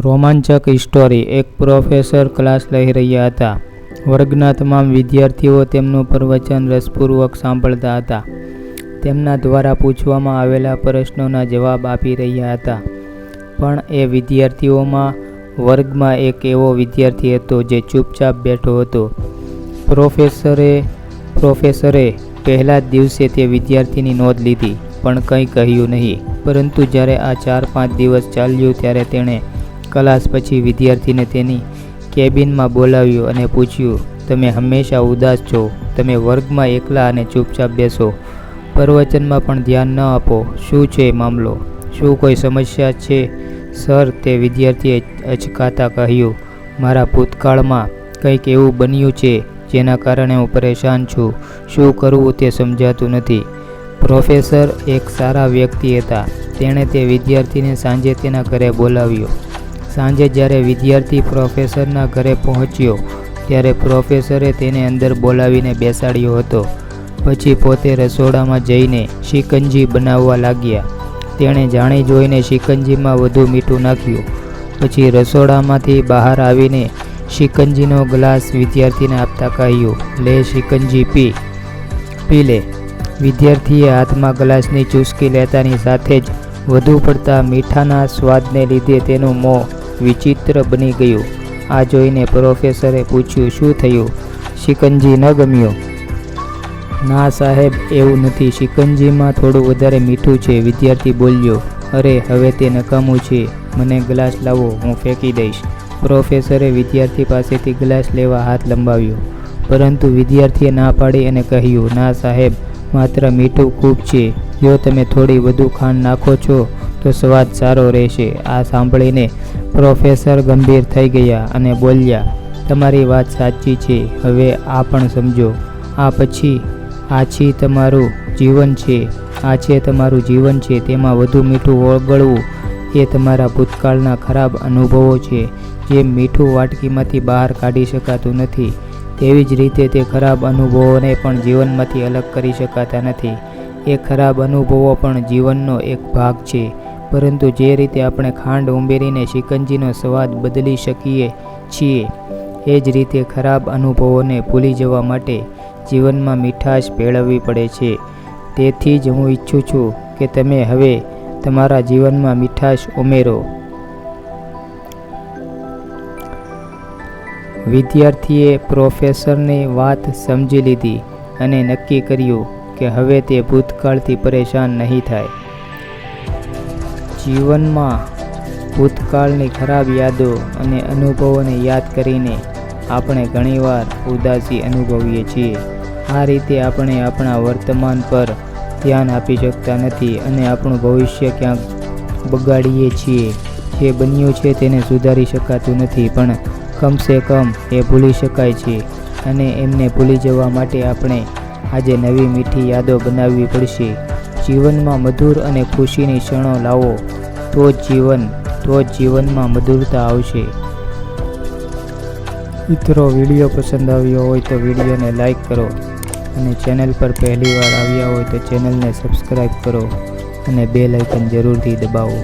રોમાંચક સ્ટોરી. એક professor class લઈ રહ્યા હતા. વર્ગના તમામ વિદ્યાર્થીઓ તેમનું પ્રવચન રસપૂર્વક સાંભળતા હતા. તેમના દ્વારા પૂછવામાં આવેલા પ્રશ્નોના જવાબ આપી રહ્યા હતા. પણ એ વિદ્યાર્થીઓમાં વર્ગમાં એક એવો વિદ્યાર્થી હતો જે ચૂપચાપ બેઠો હતો. પ્રોફેસરે પહેલા જ દિવસે તે વિદ્યાર્થીની નોંધ લીધી, પણ કંઈ કહ્યું નહીં. પરંતુ જ્યારે આ 4-5 દિવસ ચાલ્યું ત્યારે તેણે ક્લાસ પછી વિદ્યાર્થીને તેની કેબિનમાં બોલાવ્યો અને પૂછ્યું, તમે હંમેશા ઉદાસ છો. તમે વર્ગમાં એકલા અને ચૂપચાપ બેસો. પ્રવચનમાં પણ ધ્યાન ન આપો. શું છે મામલો? શું કોઈ સમસ્યા છે? સર, તે વિદ્યાર્થીએ અચકાતા કહ્યું, મારા ભૂતકાળમાં કંઈક એવું બન્યું છે જેના કારણે હું પરેશાન છું. શું કરવું તે સમજાતું નથી. પ્રોફેસર એક સારા વ્યક્તિ હતા. તેણે તે વિદ્યાર્થીને સાંજે તેના ઘરે બોલાવ્યો. સાંજે જ્યારે વિદ્યાર્થી પ્રોફેસરના ઘરે પહોંચ્યો ત્યારે પ્રોફેસરે તેને અંદર બોલાવીને બેસાડ્યો હતો. પછી પોતે રસોડામાં જઈને શિકંજી બનાવવા લાગ્યા. તેણે જાણી જોઈને શિકંજીમાં વધુ મીઠું નાખ્યું. પછી રસોડામાંથી બહાર આવીને શિકંજીનો ગ્લાસ વિદ્યાર્થીને આપતા કહ્યું, લે શિકંજી પી લે. વિદ્યાર્થીએ હાથમાં ગ્લાસની ચૂસકી લેતાની સાથે જ વધુ પડતા મીઠાના સ્વાદને લીધે તેનું મોં વિચિત્ર બની ગયું. આ જોઈને પ્રોફેસરે પૂછ્યું, શું થયું? શિકંજી ન ગમ્યો? ના સાહેબ, એવું નથી. શિકંજીમાં થોડું વધારે મીઠું છે. વિદ્યાર્થી બોલ્યો, અરે હવે તે નકામું છે. મને ગ્લાસ લાવો, હું ફેંકી દઈશ. પ્રોફેસરે વિદ્યાર્થી પાસેથી ગ્લાસ લેવા હાથ લંબાવ્યો, પરંતુ વિદ્યાર્થીએ ના પાડી અને કહ્યું, ના સાહેબ, માત્ર મીઠું ખૂબ છે. જો તમે થોડી વધુ ખાંડ નાખો છો તો સ્વાદ સારો રહેશે. આ સાંભળીને પ્રોફેસર ગંભીર થઈ ગયા અને બોલ્યા, તમારી વાત સાચી છે. હવે આ પણ સમજો. આ તમારું જીવન છે. આ છે તમારું જીવન છે. તેમાં વધુ મીઠું ઓગળવું એ તમારા ભૂતકાળના ખરાબ અનુભવો છે. જે મીઠું વાટકીમાંથી બહાર કાઢી શકાતું નથી, તેવી જ રીતે તે ખરાબ અનુભવોને પણ જીવનમાંથી અલગ કરી શકાતા નથી. એ ખરાબ અનુભવો પણ જીવનનો એક ભાગ છે. પરંતુ જે રીતે આપણે ખાંડ ઉમેરીને શિકંજીનો સ્વાદ બદલી શકીએ છીએ, એ જ રીતે ખરાબ અનુભવોને ભૂલી જવા માટે જીવનમાં મીઠાશ ભેળવવી પડે છે. તેથી જ હું ઈચ્છું છું કે તમે હવે તમારા જીવનમાં મીઠાશ ઉમેરો. વિદ્યાર્થીએ પ્રોફેસરની વાત સમજી લીધી અને નક્કી કર્યું કે હવે તે ભૂતકાળથી પરેશાન નહીં થાય. જીવનમાં ભૂતકાળની ખરાબ યાદો અને અનુભવોને યાદ કરીને આપણે ઘણીવાર ઉદાસી અનુભવીએ છીએ. આ રીતે આપણે આપણા વર્તમાન પર ધ્યાન આપી શકતા નથી અને આપણું ભવિષ્ય ક્યાંક બગાડીએ છીએ. જે બન્યું છે તેને સુધારી શકાતું નથી, પણ કમસે કમ એ ભૂલી શકાય છે. અને એમને ભૂલી જવા માટે આપણે આજે નવી મીઠી યાદો બનાવવી પડશે. જીવનમાં મધુર અને ખુશીની ક્ષણો લાવો, તો જ જીવનમાં મધુરતા આવશે. મિત્રો, વિડીયો પસંદ આવ્યો હોય તો વિડીયોને લાઈક કરો અને ચેનલ પર પહેલીવાર આવ્યા હોય તો ચેનલને સબસ્ક્રાઈબ કરો અને બેલ આઇકન જરૂરથી દબાવો.